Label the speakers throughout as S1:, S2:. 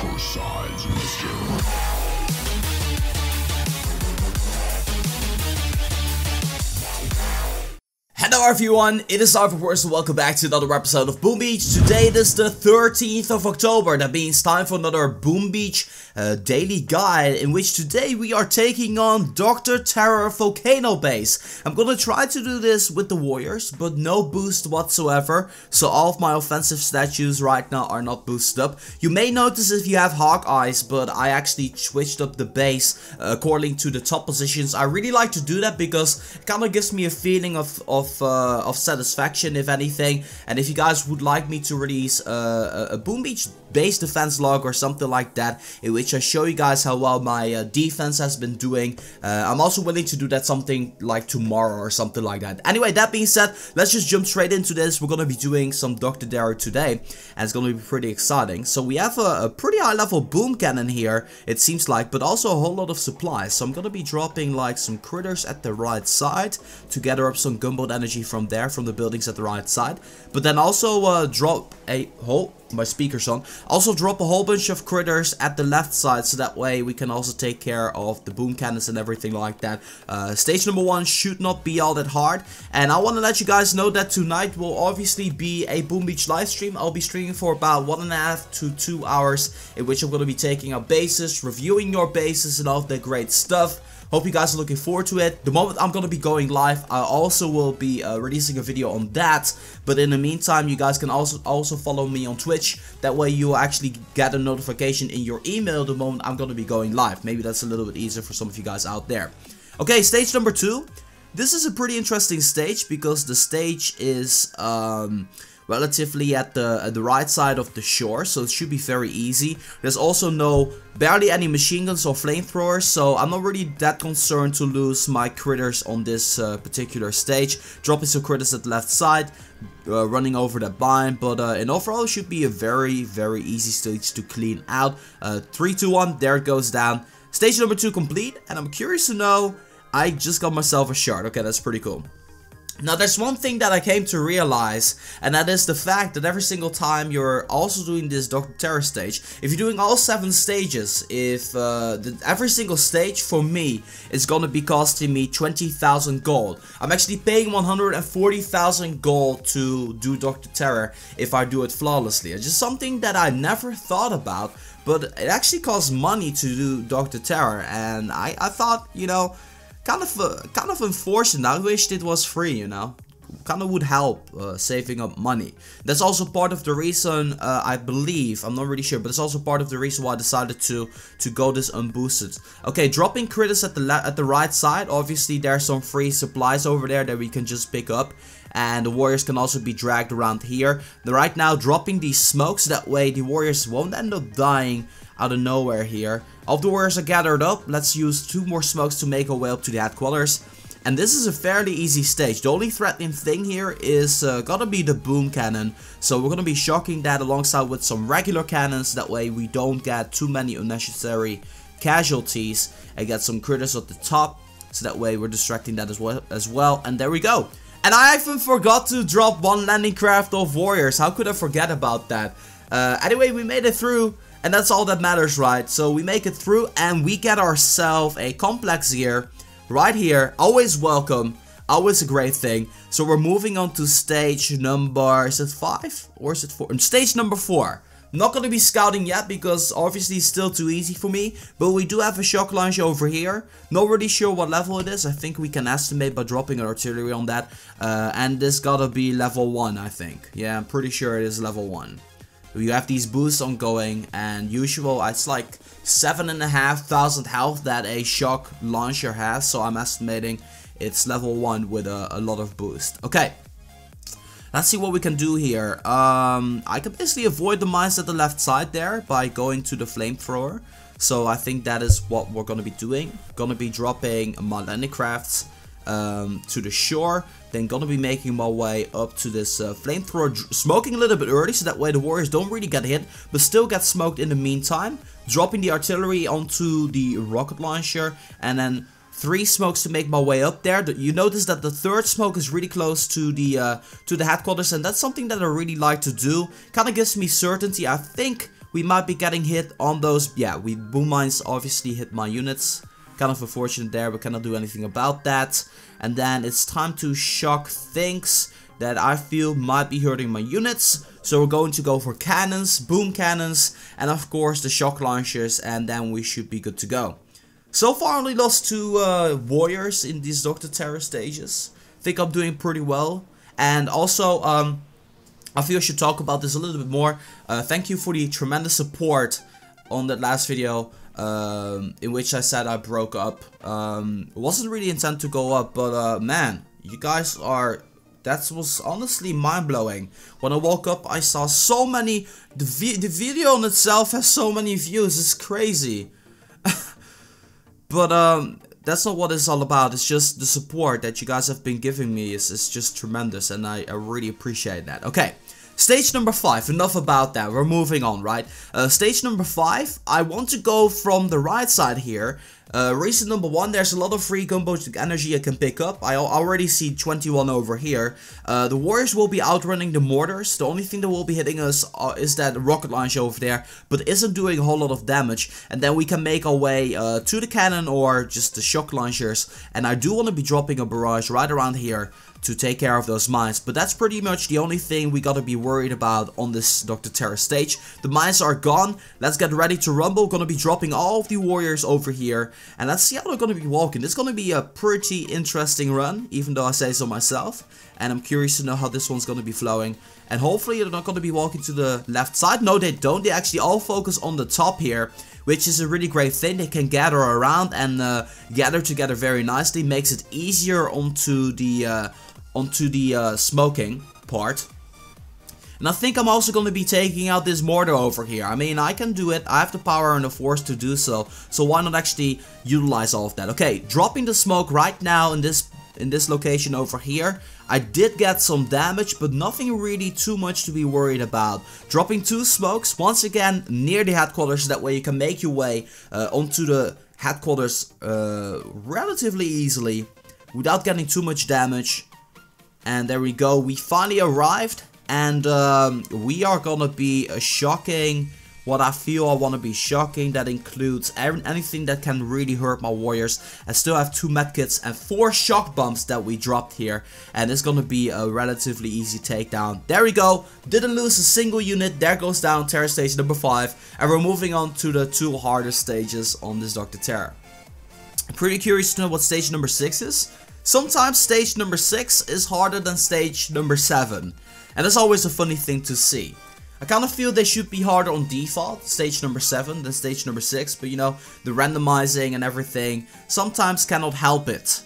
S1: your sides, mister.
S2: Hello everyone, it is Ahrix and welcome back to another episode of Boom Beach. Today it is the 13th of October, that means time for another Boom Beach daily guide, in which today we are taking on Dr.Terror Volcano base. I'm gonna try to do this with the warriors, but no boost whatsoever, so all of my offensive statues right now are not boosted up. You may notice if you have hawk eyes, but I actually switched up the base according to the top positions. I really like to do that because it kind of gives me a feeling of satisfaction, if anything. And if you guys would like me to release a Boom Beach base defense log or something like that, in which I show you guys how well my defense has been doing, I'm also willing to do that something like tomorrow or something like that. Anyway, that being said, let's just jump straight into this. We're gonna be doing some Dr. Terror today, and it's gonna be pretty exciting. So we have a pretty high level boom cannon here, it seems like, but also a whole lot of supplies. So I'm gonna be dropping like some critters at the right side to gather up some gunboat energy from there, from the buildings at the right side. But then also drop a whole... my speaker's on. Also drop a whole bunch of critters at the left side, so that way we can also take care of the boom cannons and everything like that. Stage number 1 should not be all that hard, and I want to let you guys know that tonight will obviously be a Boom Beach live stream. I'll be streaming for about 1.5 to 2 hours, in which I'm going to be taking out bases, reviewing your bases and all of that great stuff. Hope you guys are looking forward to it. The moment I'm going to be going live, I also will be releasing a video on that. But in the meantime, you guys can also follow me on Twitch. That way you will actually get a notification in your email the moment I'm going to be going live. Maybe that's a little bit easier for some of you guys out there. Okay, stage number 2. This is a pretty interesting stage because the stage is... relatively at the right side of the shore, so it should be very easy. There's also barely any machine guns or flamethrowers, so I'm not really that concerned to lose my critters on this particular stage. Dropping some critters at the left side, running over that bind, but in overall it should be a very easy stage to clean out. 3, 2, 1, there it goes down. Stage number 2 complete, and I'm curious to know, I just got myself a shard. Okay, that's pretty cool. Now there's one thing that I came to realize, and that is the fact that every single time you're also doing this Dr. Terror stage, if you're doing all 7 stages, if every single stage for me is gonna be costing me 20,000 gold. I'm actually paying 140,000 gold to do Dr. Terror if I do it flawlessly. It's just something that I never thought about, but it actually costs money to do Dr. Terror, and I thought, you know, kind of unfortunate. I wished it was free, you know. Kind of would help saving up money. That's also part of the reason, I believe, I'm not really sure, but it's also part of the reason why I decided to go this unboosted. Okay, dropping critters at the right side. Obviously there's some free supplies over there that we can just pick up, and the warriors can also be dragged around here. Right now dropping these smokes, that way the warriors won't end up dying out of nowhere here. All the warriors are gathered up. Let's use 2 more smokes to make our way up to the headquarters. And this is a fairly easy stage. The only threatening thing here is gonna be the boom cannon. So we're gonna be shocking that alongside with some regular cannons. That way we don't get too many unnecessary casualties, and get some critters at the top. So that way we're distracting that as well. And there we go. And I even forgot to drop 1 landing craft of warriors. How could I forget about that? Anyway, we made it through. And that's all that matters, right? So we make it through and we get ourselves a complex here. Right here. Always welcome. Always a great thing. So we're moving on to stage number... is it 5? Or is it 4? Stage number 4. Not going to be scouting yet because obviously it's still too easy for me. But we do have a shock launch over here. Not really sure what level it is. I think we can estimate by dropping an artillery on that. And this gotta be level 1, I think. Yeah, I'm pretty sure it is level 1. You have these boosts ongoing, and usual, it's like 7,500 health that a shock launcher has, so I'm estimating it's level 1 with a lot of boost. Okay, let's see what we can do here. I can basically avoid the mines at the left side there by going to the flamethrower, so I think that is what we're gonna be doing. Gonna be dropping my landing crafts to the shore, then gonna be making my way up to this flamethrower, smoking a little bit early so that way the warriors don't really get hit but still get smoked in the meantime, dropping the artillery onto the rocket launcher, and then 3 smokes to make my way up there. You notice that the 3rd smoke is really close to the headquarters, and that's something that I really like to do. Kind of gives me certainty. I think we might be getting hit on those. Yeah, boom mines obviously hit my units. Kind of unfortunate there, but cannot do anything about that. And then it's time to shock things that I feel might be hurting my units. So we're going to go for cannons, boom cannons, and of course the shock launchers, and then we should be good to go. So far I only lost 2 warriors in these Dr. Terror stages. I think I'm doing pretty well. And also, I feel I should talk about this a little bit more. Thank you for the tremendous support on that last video. In which I said I broke up. It wasn't really intent to go up, but man, you guys are... That was honestly mind-blowing. When I woke up, I saw so many... The video in itself has so many views, it's crazy. But that's not what it's all about. It's just the support that you guys have been giving me is just tremendous, and I really appreciate that. Okay. Stage number 5, enough about that, we're moving on, right? Stage number 5, I want to go from the right side here. Reason number 1, there's a lot of free gunboat energy I can pick up. I already see 21 over here. The warriors will be outrunning the mortars. The only thing that will be hitting us is that rocket launch over there, but isn't doing a whole lot of damage. And then we can make our way to the cannon or just the shock launchers. And I do want to be dropping a barrage right around here to take care of those mines, but that's pretty much the only thing we gotta be worried about on this Dr. Terror stage. The mines are gone, let's get ready to rumble. Gonna be dropping all of the warriors over here, and let's see how they're gonna be walking. This is gonna be a pretty interesting run, even though I say so myself, and I'm curious to know how this one's gonna be flowing. And hopefully they're not gonna be walking to the left side. No, they don't. They actually all focus on the top here, which is a really great thing. They can gather around and gather together very nicely. Makes it easier onto the smoking part. And I think I'm also going to be taking out this mortar over here. I mean, I can do it. I have the power and the force to do so. So why not actually utilize all of that? Okay, dropping the smoke right now in this location over here. I did get some damage, but nothing really too much to be worried about. Dropping 2 smokes, once again, near the headquarters. That way you can make your way onto the headquarters relatively easily without getting too much damage. And there we go, we finally arrived, and we are gonna be shocking what I feel I want to be shocking. That includes anything that can really hurt my warriors. I still have 2 medkits and 4 shock bombs that we dropped here, and it's gonna be a relatively easy takedown. There we go, didn't lose a single unit. There goes down Terror stage number 5, and we're moving on to the 2 hardest stages on this Dr. Terror. I'm pretty curious to know what stage number 6 is. Sometimes stage number 6 is harder than stage number 7. And that's always a funny thing to see. I kind of feel they should be harder on default, stage number 7 than stage number 6. But you know, the randomizing and everything sometimes cannot help it.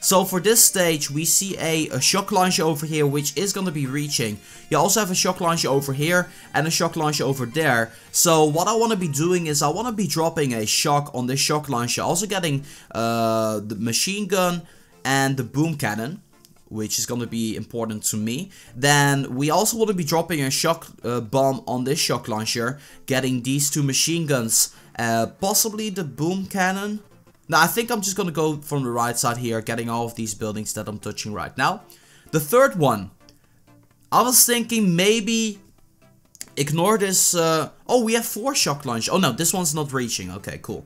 S2: So for this stage we see a shock launcher over here, which is going to be reaching. You also have a shock launcher over here and a shock launcher over there. So what I want to be doing is I want to be dropping a shock on this shock launcher. Also getting the machine gun and the boom cannon, which is going to be important to me. Then we also want to be dropping a shock bomb on this shock launcher, getting these 2 machine guns, possibly the boom cannon. Now I think I'm just going to go from the right side here, getting all of these buildings that I'm touching right now. The third one, I was thinking maybe ignore this. Oh, we have 4 shock launchers. Oh no, this one's not reaching. Okay, cool.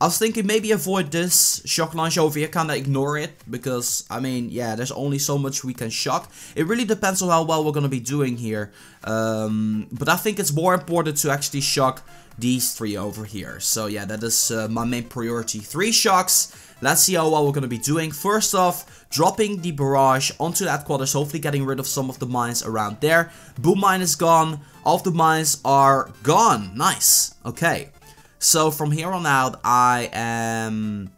S2: I was thinking maybe avoid this shock launch over here, kinda ignore it, because, I mean, yeah, there's only so much we can shock. It really depends on how well we're gonna be doing here. But I think it's more important to actually shock these 3 over here. So yeah, that is my main priority. 3 shocks. Let's see how well we're gonna be doing. First off, dropping the barrage onto the headquarters, hopefully getting rid of some of the mines around there. Boom mine is gone. All of the mines are gone. Nice. Okay. So from here on out, I am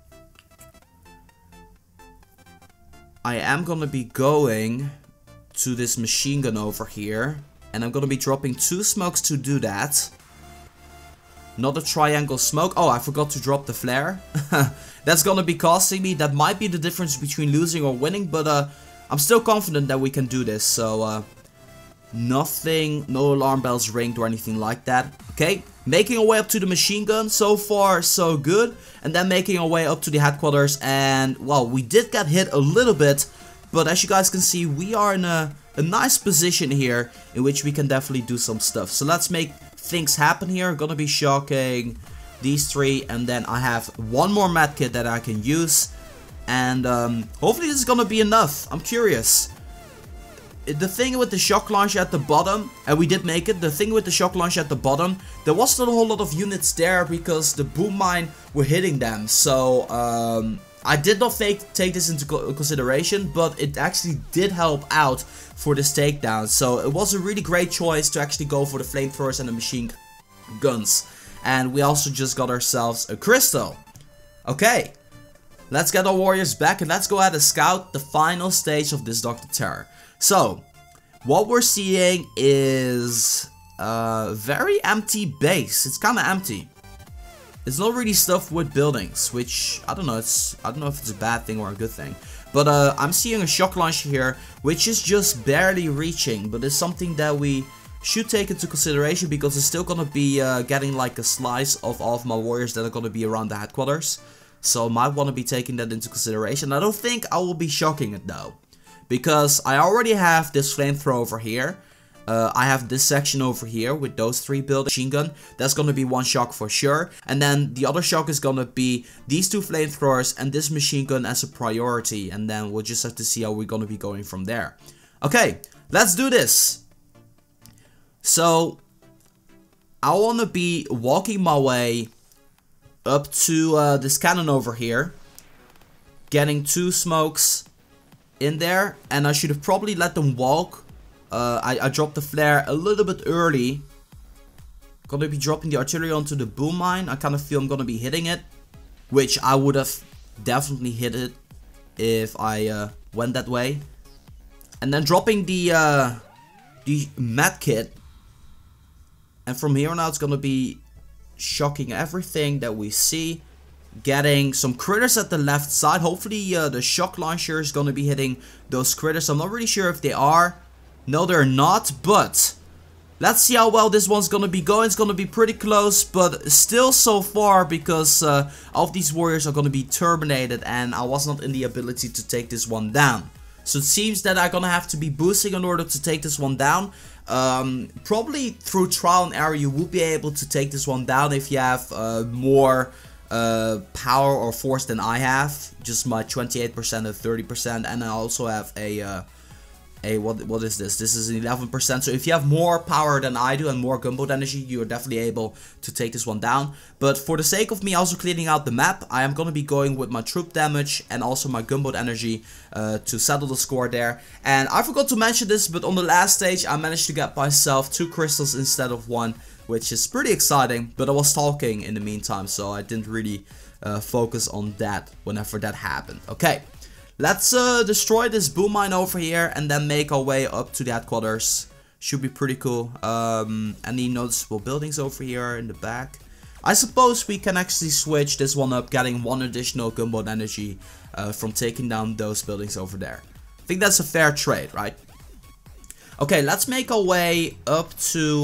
S2: gonna be going to this machine gun over here, and I'm gonna be dropping 2 smokes to do that. Not a triangle smoke. Oh, I forgot to drop the flare. That's gonna be costing me. That might be the difference between losing or winning, but I'm still confident that we can do this. So nothing, no alarm bells ringed or anything like that. Okay. Making our way up to the machine gun, so far so good. And then making our way up to the headquarters, and well, we did get hit a little bit, but as you guys can see, we are in a nice position here in which we can definitely do some stuff. So let's make things happen here. Gonna be shocking these 3, and then I have one more medkit that I can use, and hopefully this is gonna be enough. I'm curious. The thing with the shock launcher at the bottom, and we did make it, the thing with the shock launcher at the bottom, there wasn't a whole lot of units there because the boom mine were hitting them. So I did not take this into consideration, but it actually did help out for this takedown. So it was a really great choice to actually go for the flamethrowers and the machine guns. And we also just got ourselves a crystal. Okay, let's get our warriors back and let's go ahead and scout the final stage of this Dr. Terror. So, what we're seeing is a very empty base. It's kind of empty. It's not really stuffed with buildings, which I don't know. I don't know if it's a bad thing or a good thing. But I'm seeing a shock launcher here, which is just barely reaching. But it's something that we should take into consideration because it's still gonna be getting like a slice of all of my warriors that are gonna be around the headquarters. So might want to be taking that into consideration. I don't think I will be shocking it though, because I already have this flamethrower over here. I have this section over here with those 3 buildings. Machine gun, that's gonna be one shock for sure. And then the other shock is gonna be these 2 flamethrowers and this machine gun as a priority. And then we'll just have to see how we're gonna be going from there. Okay, let's do this. So, I wanna be walking my way up to this cannon over here. Getting 2 smokes in there, and I should have probably let them walk. I dropped the flare a little bit early. Gonna be dropping the artillery onto the boom mine. I kind of feel I'm gonna be hitting it, which I would have definitely hit it if I went that way. And then dropping the med kit, and from here on out it's gonna be shocking everything that we see. Getting some critters at the left side. Hopefully the shock launcher is gonna be hitting those critters. I'm not really sure if they are. No, they're not, but let's see how well this one's gonna be going. It's gonna be pretty close, but still so far, because all of these warriors are gonna be terminated and I was not in the ability to take this one down. So it seems that I'm gonna have to be boosting in order to take this one down. Probably through trial and error you will be able to take this one down if you have more power or force than I have. Just my 28% and 30%, and I also have a what is this? This is an 11%. So if you have more power than I do and more gunboat energy, you are definitely able to take this one down. But for the sake of me also cleaning out the map, I am going to be going with my troop damage and also my gunboat energy to settle the score there. And I forgot to mention this, but on the last stage I managed to get myself 2 crystals instead of 1, which is pretty exciting. But I was talking in the meantime, so I didn't really focus on that whenever that happened. Okay. Let's destroy this boom mine over here and then make our way up to the headquarters. Should be pretty cool. Any noticeable buildings over here in the back? I suppose we can actually switch this one up, getting 1 additional gunboat energy from taking down those buildings over there. I think that's a fair trade, right? Okay, let's make our way up to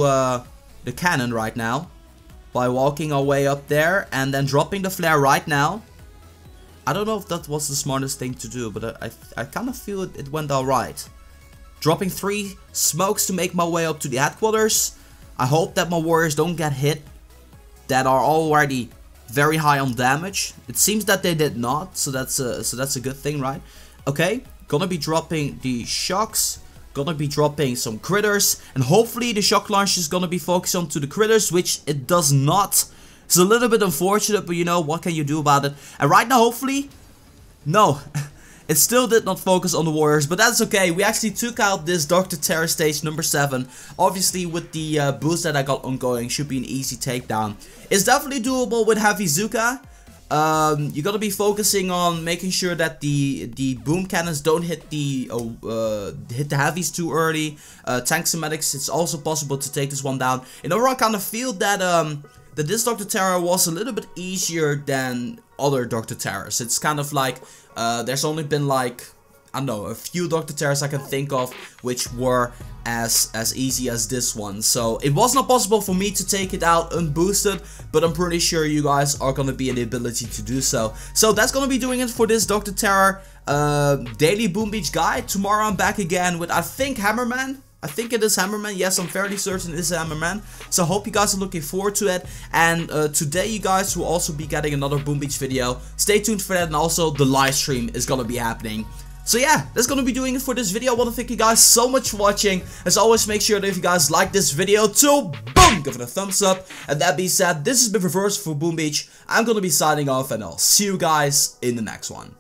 S2: the cannon right now. By walking our way up there and then dropping the flare right now. I don't know if that was the smartest thing to do, but I kind of feel it went alright. Dropping 3 smokes to make my way up to the headquarters. I hope that my warriors don't get hit that are already very high on damage. It seems that they did not, so that's a good thing, right? Okay, gonna be dropping the shocks. Gonna be dropping some critters, and hopefully the shock launcher is gonna be focused onto the critters, which it does not. It's a little bit unfortunate, but you know, what can you do about it? And right now, hopefully, no, it still did not focus on the warriors, but that's okay. We actually took out this Dr. Terror stage number 7. Obviously, with the boost that I got ongoing, should be an easy takedown. It's definitely doable with heavy Zuka. You gotta be focusing on making sure that the boom cannons don't hit the heavies too early. Tanks and medics, it's also possible to take this one down. In overall, I kind of feel that that this Dr. Terror was a little bit easier than other Dr. Terrors. It's kind of like there's only been like, I don't know, a few Dr. Terrors I can think of which were as easy as this one. So it was not possible for me to take it out unboosted, but I'm pretty sure you guys are going to be in the ability to do so. So that's going to be doing it for this Dr. Terror daily Boom Beach guide. Tomorrow I'm back again with, I think, Hammerman. I think it is Hammerman. Yes, I'm fairly certain it is Hammerman. So I hope you guys are looking forward to it. And today you guys will also be getting another Boom Beach video. Stay tuned for that, and also the live stream is gonna be happening. So yeah, that's gonna be doing it for this video. I want to thank you guys so much for watching. As always, make sure that if you guys like this video to boom, give it a thumbs up. And that being said, this has been Reverse for Boom Beach. I'm gonna be signing off, and I'll see you guys in the next one.